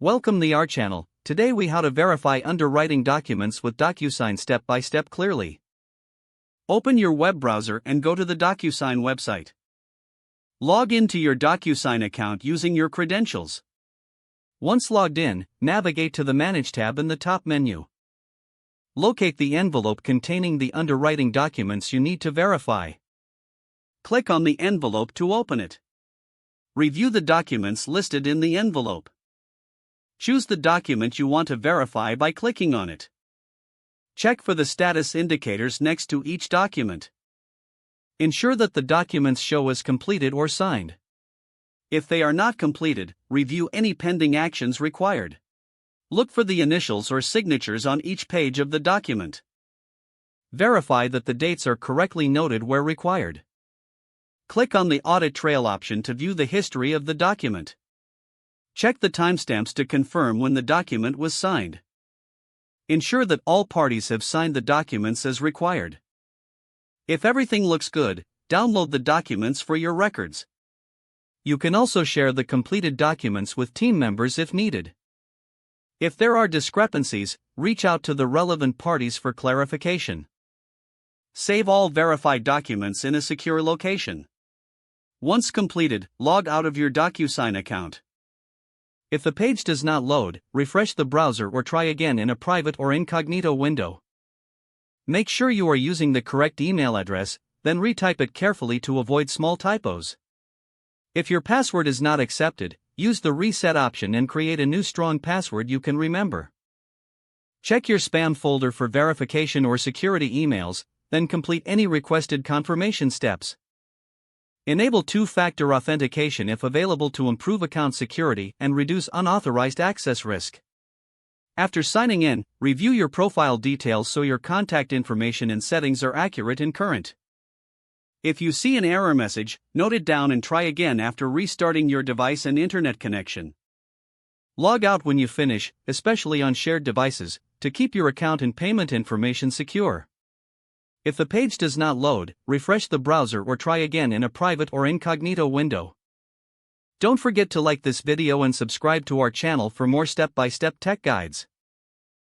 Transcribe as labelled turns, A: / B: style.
A: Welcome to our channel. Today we how to verify underwriting documents with DocuSign step by step clearly. Open your web browser and go to the DocuSign website. Log into your DocuSign account using your credentials. Once logged in, navigate to the Manage tab in the top menu. Locate the envelope containing the underwriting documents you need to verify. Click on the envelope to open it. Review the documents listed in the envelope. Choose the document you want to verify by clicking on it. Check for the status indicators next to each document. Ensure that the documents show as completed or signed. If they are not completed, review any pending actions required. Look for the initials or signatures on each page of the document. Verify that the dates are correctly noted where required. Click on the Audit Trail option to view the history of the document. Check the timestamps to confirm when the document was signed. Ensure that all parties have signed the documents as required. If everything looks good, download the documents for your records. You can also share the completed documents with team members if needed. If there are discrepancies, reach out to the relevant parties for clarification. Save all verified documents in a secure location. Once completed, log out of your DocuSign account. If the page does not load, refresh the browser or try again in a private or incognito window. Make sure you are using the correct email address, then retype it carefully to avoid small typos. If your password is not accepted, use the reset option and create a new strong password you can remember. Check your spam folder for verification or security emails, then complete any requested confirmation steps. Enable two-factor authentication if available to improve account security and reduce unauthorized access risk. After signing in, review your profile details so your contact information and settings are accurate and current. If you see an error message, note it down and try again after restarting your device and internet connection. Log out when you finish, especially on shared devices, to keep your account and payment information secure. If the page does not load, refresh the browser or try again in a private or incognito window. Don't forget to like this video and subscribe to our channel for more step-by-step tech guides.